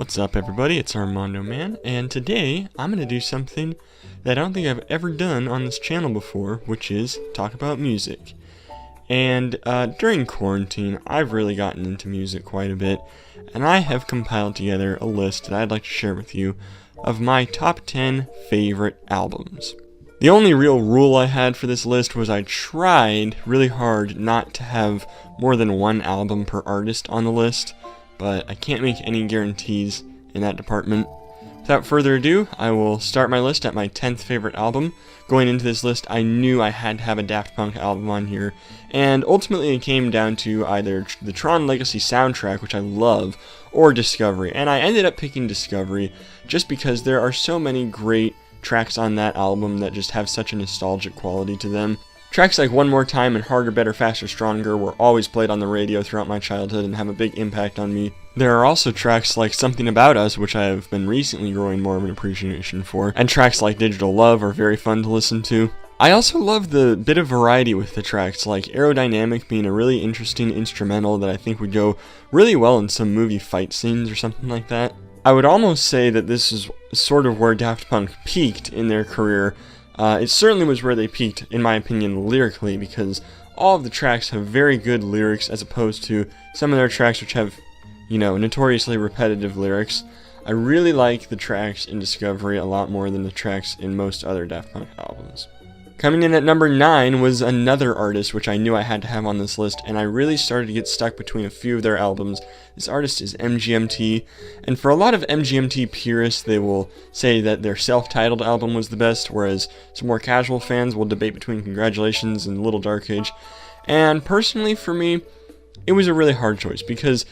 What's up, everybody? It's Armando Man, and today I'm going to do something that I don't think I've ever done on this channel before, which is talk about music. And during quarantine, I've really gotten into music quite a bit, and I have compiled together a list that I'd like to share with you of my top 10 favorite albums. The only real rule I had for this list was I tried really hard not to have more than one album per artist on the list, but I can't make any guarantees in that department. Without further ado, I will start my list at my 10th favorite album. Going into this list, I knew I had to have a Daft Punk album on here, and ultimately it came down to either the Tron Legacy soundtrack, which I love, or Discovery, and I ended up picking Discovery just because there are so many great tracks on that album that just have such a nostalgic quality to them. Tracks like One More Time and Harder, Better, Faster, Stronger were always played on the radio throughout my childhood and have a big impact on me. There are also tracks like Something About Us, which I have been recently growing more of an appreciation for, and tracks like Digital Love are very fun to listen to. I also love the bit of variety with the tracks, like Aerodynamic being a really interesting instrumental that I think would go really well in some movie fight scenes or something like that. I would almost say that this is sort of where Daft Punk peaked in their career. It certainly was where they peaked, in my opinion, lyrically, because all of the tracks have very good lyrics as opposed to some of their tracks which have, notoriously repetitive lyrics. I really like the tracks in Discovery a lot more than the tracks in most other Daft Punk albums. Coming in at number 9 was another artist which I knew I had to have on this list, and I really started to get stuck between a few of their albums. This artist is MGMT, and for a lot of MGMT purists, they will say that their self-titled album was the best, whereas some more casual fans will debate between Congratulations and Little Dark Age. And personally, for me, it was a really hard choice, because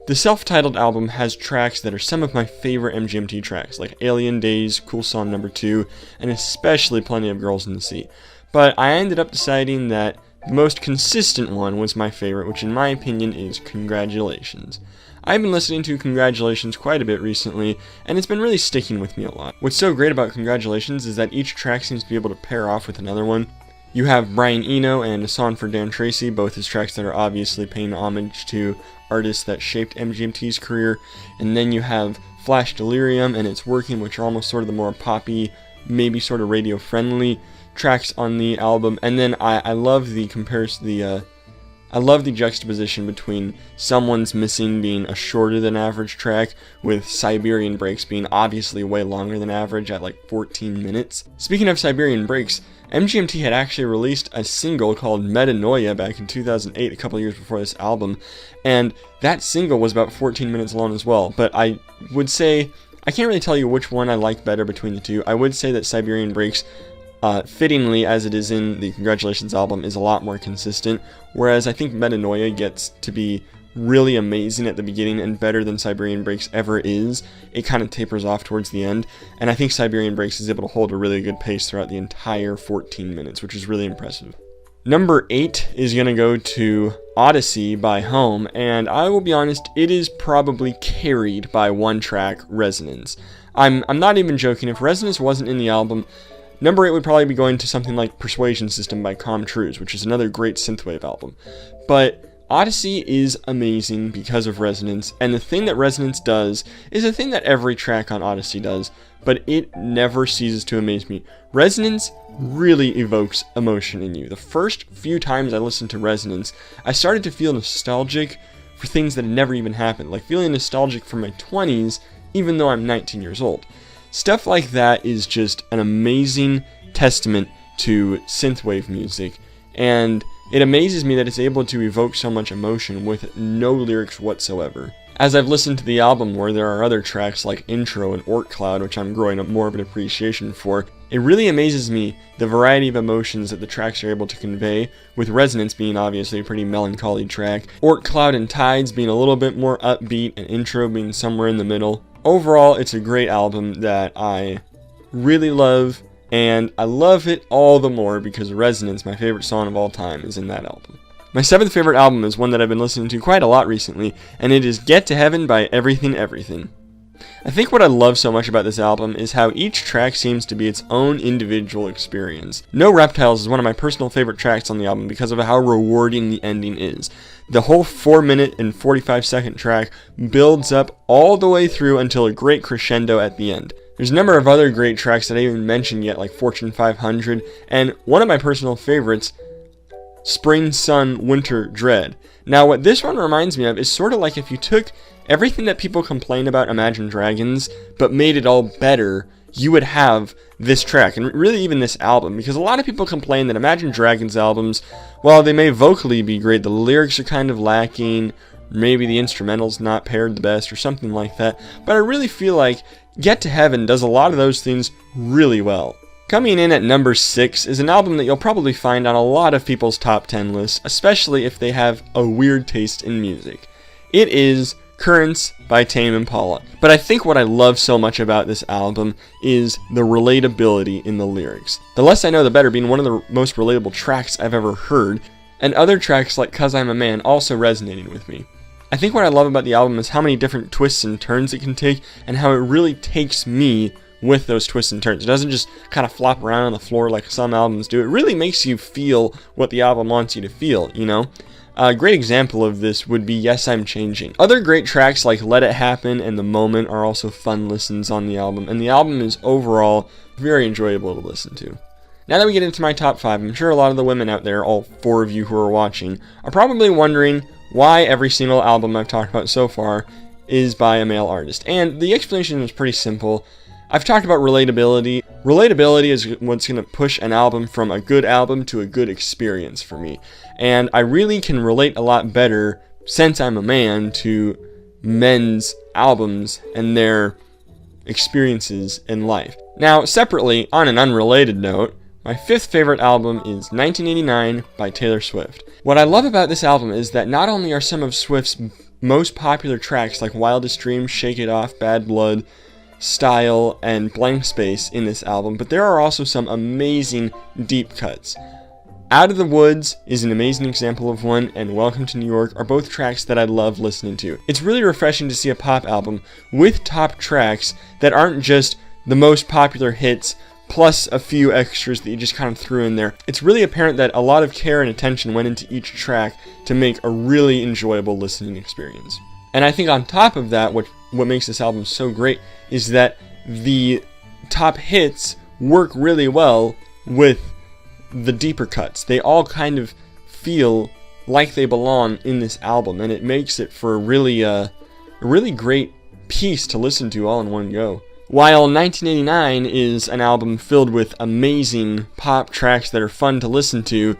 the self-titled album has tracks that are some of my favorite MGMT tracks, like Alien Days, Cool Song No. 2, and especially Plenty of Girls in the Sea. But I ended up deciding that the most consistent one was my favorite, which in my opinion is Congratulations. I've been listening to Congratulations quite a bit recently, and it's been really sticking with me a lot. What's so great about Congratulations is that each track seems to be able to pair off with another one. You have Brian Eno and A Song for Dan Tracy, both his tracks that are obviously paying homage to artists that shaped MGMT's career, and then you have Flash Delirium and It's Working, which are almost sort of the more poppy, maybe sort of radio-friendly tracks on the album. And then I love the I love the juxtaposition between Someone's Missing being a shorter than average track, with Siberian Breaks being obviously way longer than average at like 14 minutes. Speaking of Siberian Breaks, MGMT had actually released a single called Metanoia back in 2008, a couple years before this album, and that single was about 14 minutes long as well. But I would say, I can't really tell you which one I like better between the two. I would say that Siberian Breaks, fittingly as it is in the Congratulations album, is a lot more consistent, whereas I think Metanoia gets to be really amazing at the beginning and better than Siberian Breaks ever is. It kind of tapers off towards the end, and I think Siberian Breaks is able to hold a really good pace throughout the entire 14 minutes, which is really impressive. Number 8 is going to go to Odyssey by Home, and I will be honest, it is probably carried by one track, Resonance. I'm not even joking. If Resonance wasn't in the album, number 8 would probably be going to something like Persuasion System by Comtrues, which is another great synthwave album. But Odyssey is amazing because of Resonance, and the thing that Resonance does is a thing that every track on Odyssey does, but it never ceases to amaze me. Resonance really evokes emotion in you. The first few times I listened to Resonance, I started to feel nostalgic for things that had never even happened, like feeling nostalgic for my 20s, even though I'm 19 years old. Stuff like that is just an amazing testament to synthwave music, and it amazes me that it's able to evoke so much emotion with no lyrics whatsoever. As I've listened to the album where there are other tracks like Intro and Orc Cloud, which I'm growing up more of an appreciation for, it really amazes me the variety of emotions that the tracks are able to convey, with Resonance being obviously a pretty melancholy track, Orc Cloud and Tides being a little bit more upbeat, and Intro being somewhere in the middle. Overall, it's a great album that I really love, and I love it all the more because Resonance, my favorite song of all time, is in that album. My 7th favorite album is one that I've been listening to quite a lot recently, and it is Get to Heaven by Everything Everything. I think what I love so much about this album is how each track seems to be its own individual experience. No Reptiles is one of my personal favorite tracks on the album because of how rewarding the ending is. The whole 4-minute and 45-second track builds up all the way through until a great crescendo at the end. There's a number of other great tracks that I haven't mentioned yet, like Fortune 500, and one of my personal favorites, Spring, Sun, Winter, Dread. Now, what this one reminds me of is sort of like if you took everything that people complain about Imagine Dragons, but made it all better, you would have this track, and really even this album, because a lot of people complain that Imagine Dragons albums, while they may vocally be great, the lyrics are kind of lacking, maybe the instrumental's not paired the best, or something like that, but I really feel like Get to Heaven does a lot of those things really well. Coming in at number 6 is an album that you'll probably find on a lot of people's top 10 lists, especially if they have a weird taste in music. It is Currents by Tame Impala. But I think what I love so much about this album is the relatability in the lyrics. The Less I Know the Better being one of the most relatable tracks I've ever heard, and other tracks like 'Cause I'm a Man also resonating with me. I think what I love about the album is how many different twists and turns it can take, and how it really takes me with those twists and turns. It doesn't just kind of flop around on the floor like some albums do. It really makes you feel what the album wants you to feel, you know? A great example of this would be Yes, I'm Changing. Other great tracks like Let It Happen and The Moment are also fun listens on the album, and the album is overall very enjoyable to listen to. Now that we get into my top 5, I'm sure a lot of the women out there, all 4 of you who are watching, are probably wondering why every single album I've talked about so far is by a male artist. And the explanation is pretty simple. I've talked about relatability. Relatability is what's going to push an album from a good album to a good experience for me. And I really can relate a lot better, since I'm a man, to men's albums and their experiences in life. Now, separately, on an unrelated note, my 5th favorite album is 1989 by Taylor Swift. What I love about this album is that not only are some of Swift's most popular tracks like Wildest Dreams, Shake It Off, Bad Blood, Style, and Blank Space in this album, but there are also some amazing deep cuts. Out of the Woods is an amazing example of one, and Welcome to New York are both tracks that I love listening to. It's really refreshing to see a pop album with top tracks that aren't just the most popular hits plus a few extras that you just kind of threw in there. It's really apparent that a lot of care and attention went into each track to make a really enjoyable listening experience. And I think on top of that, what makes this album so great is that the top hits work really well with the deeper cuts. They all kind of feel like they belong in this album, and it makes it for a really great piece to listen to all in one go. While 1989 is an album filled with amazing pop tracks that are fun to listen to,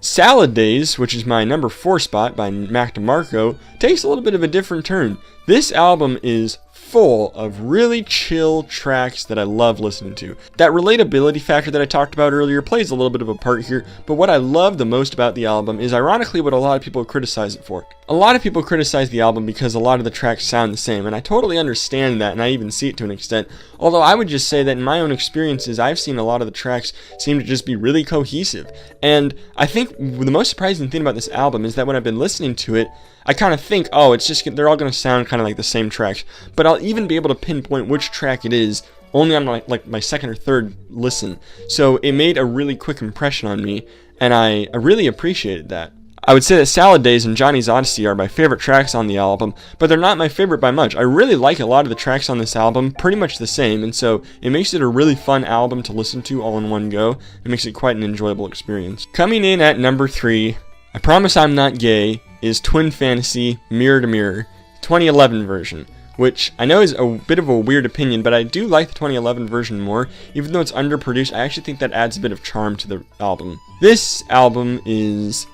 Salad Days, which is my number 4 spot by Mac DeMarco, takes a little bit of a different turn. This album is full of really chill tracks that I love listening to. That relatability factor that I talked about earlier plays a little bit of a part here, but what I love the most about the album is ironically what a lot of people criticize it for. A lot of people criticize the album because a lot of the tracks sound the same, and I totally understand that, and I even see it to an extent, although I would just say that in my own experiences, I've seen a lot of the tracks seem to just be really cohesive, and I think the most surprising thing about this album is that when I've been listening to it, I kind of think, oh, it's just, they're all going to sound kind of like the same tracks, but I'll even be able to pinpoint which track it is only on my second or third listen, so it made a really quick impression on me, and I really appreciated that. I would say that Salad Days and Johnny's Odyssey are my favorite tracks on the album, but they're not my favorite by much. I really like a lot of the tracks on this album, pretty much the same, and so it makes it a really fun album to listen to all in one go. It makes it quite an enjoyable experience. Coming in at number 3, I Promise I'm Not Gay, is Twin Fantasy Mirror to Mirror, 2011 version, which I know is a bit of a weird opinion, but I do like the 2011 version more. Even though it's underproduced, I actually think that adds a bit of charm to the album. This album is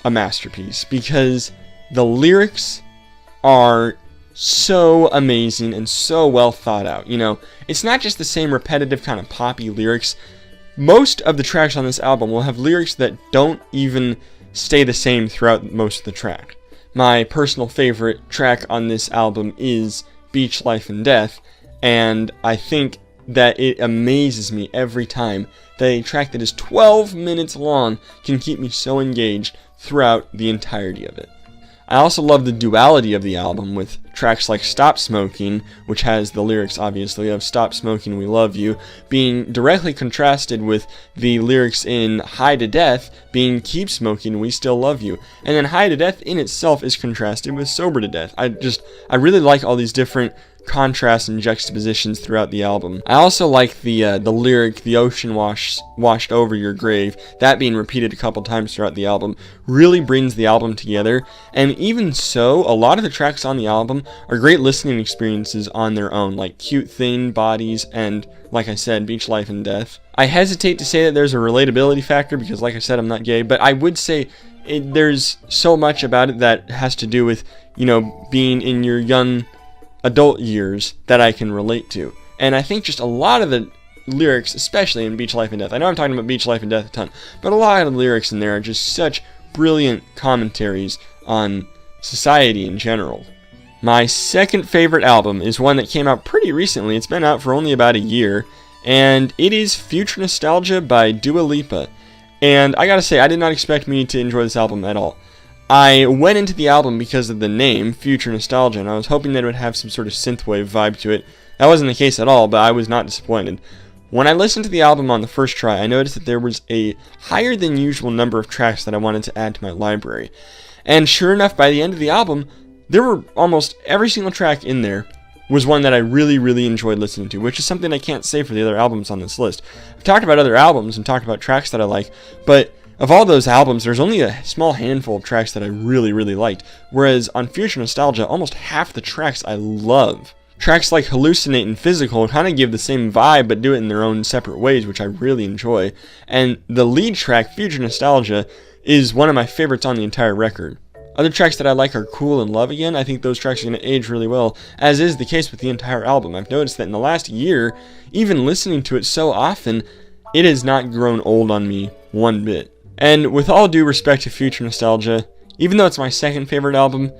a masterpiece because the lyrics are so amazing and so well thought out. You know, it's not just the same repetitive kind of poppy lyrics. Most of the tracks on this album will have lyrics that don't even stay the same throughout most of the track. My personal favorite track on this album is Beach Life and Death, and I think that it amazes me every time that a track that is 12 minutes long can keep me so engaged throughout the entirety of it. I also love the duality of the album with tracks like Stop Smoking, which has the lyrics obviously of Stop Smoking, We Love You, being directly contrasted with the lyrics in High to Death being Keep Smoking, We Still Love You. And then High to Death in itself is contrasted with Sober to Death. I really like all these different contrasts and juxtapositions throughout the album. I also like the lyric, the ocean washed over your grave, that being repeated a couple times throughout the album, really brings the album together. And even so, a lot of the tracks on the album are great listening experiences on their own, like Cute Thing, Bodies, and, like I said, Beach Life and Death. I hesitate to say that there's a relatability factor because, like I said, I'm not gay, but I would say there's so much about it that has to do with, being in your young adult years that I can relate to. And I think just a lot of the lyrics, especially in Beach Life and Death, I know I'm talking about Beach Life and Death a ton, but a lot of the lyrics in there are just such brilliant commentaries on society in general. My second favorite album is one that came out pretty recently. It's been out for only about a year, and it is Future Nostalgia by Dua Lipa. And I gotta say, I did not expect me to enjoy this album at all. I went into the album because of the name, Future Nostalgia, and I was hoping that it would have some sort of synthwave vibe to it. That wasn't the case at all, but I was not disappointed. When I listened to the album on the first try, I noticed that there was a higher than usual number of tracks that I wanted to add to my library. And sure enough, by the end of the album, there were almost every single track in there was one that I really, really enjoyed listening to, which is something I can't say for the other albums on this list. I've talked about other albums and talked about tracks that I like, but of all those albums, there's only a small handful of tracks that I really, really liked, whereas on Future Nostalgia, almost half the tracks I love. Tracks like Hallucinate and Physical kind of give the same vibe, but do it in their own separate ways, which I really enjoy. And the lead track, Future Nostalgia, is one of my favorites on the entire record. Other tracks that I like are Cool and Love Again. I think those tracks are going to age really well, as is the case with the entire album. I've noticed that in the last year, even listening to it so often, it has not grown old on me one bit. And with all due respect to Future Nostalgia, even though it's my second favorite album,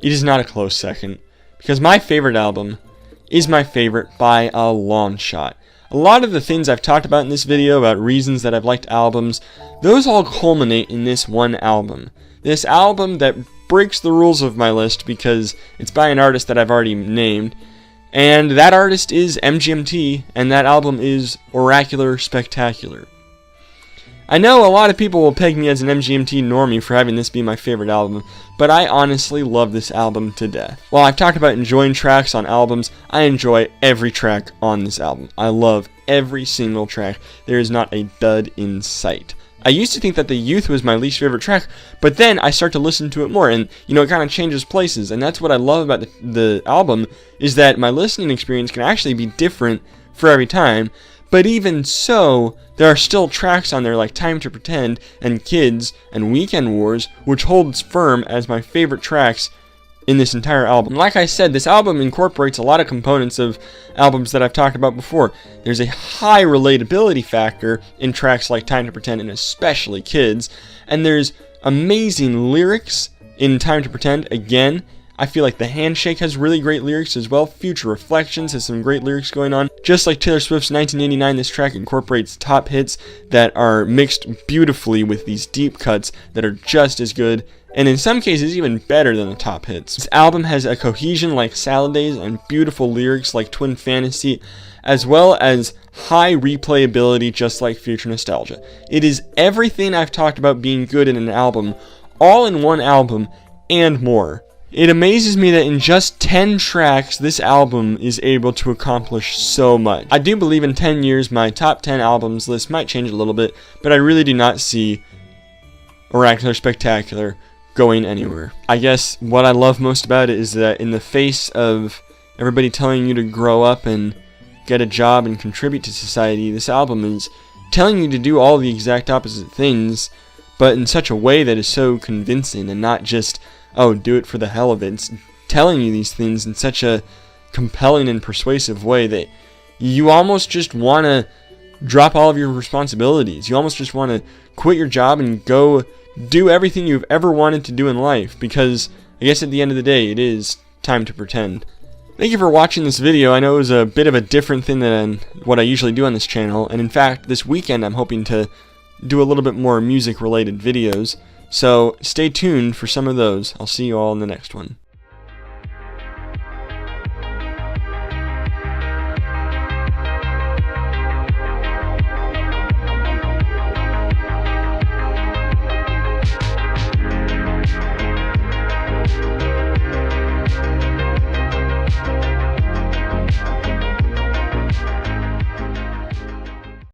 it is not a close second. Because my favorite album is my favorite by a long shot. A lot of the things I've talked about in this video about reasons that I've liked albums, those all culminate in this one album. This album that breaks the rules of my list because it's by an artist that I've already named. And that artist is MGMT, and that album is Oracular Spectacular. I know a lot of people will peg me as an MGMT normie for having this be my favorite album, but I honestly love this album to death. While I've talked about enjoying tracks on albums, I enjoy every track on this album. I love every single track. There is not a dud in sight. I used to think that The Youth was my least favorite track, but then I start to listen to it more, and it kind of changes places, and that's what I love about the album, is that my listening experience can actually be different for every time. But even so, there are still tracks on there like Time to Pretend and Kids and Weekend Wars, which holds firm as my favorite tracks in this entire album. Like I said, this album incorporates a lot of components of albums that I've talked about before. There's a high relatability factor in tracks like Time to Pretend and especially Kids, and there's amazing lyrics in Time to Pretend. Again, I feel like The Handshake has really great lyrics as well. Future Reflections has some great lyrics going on. Just like Taylor Swift's 1989, this track incorporates top hits that are mixed beautifully with these deep cuts that are just as good, and in some cases even better than the top hits. This album has a cohesion like Salad Days and beautiful lyrics like Twin Fantasy, as well as high replayability just like Future Nostalgia. It is everything I've talked about being good in an album, all in one album, and more. It amazes me that in just 10 tracks, this album is able to accomplish so much. I do believe in 10 years, my top 10 albums list might change a little bit, but I really do not see Oracular Spectacular going anywhere. I guess what I love most about it is that in the face of everybody telling you to grow up and get a job and contribute to society, this album is telling you to do all the exact opposite things, but in such a way that is so convincing and not just, oh, do it for the hell of it. It's telling you these things in such a compelling and persuasive way that you almost just want to drop all of your responsibilities. You almost just want to quit your job and go do everything you've ever wanted to do in life, because I guess at the end of the day, it is time to pretend. Thank you for watching this video. I know it was a bit of a different thing than what I usually do on this channel, and in fact, this weekend I'm hoping to do a little bit more music-related videos. So stay tuned for some of those. I'll see you all in the next one.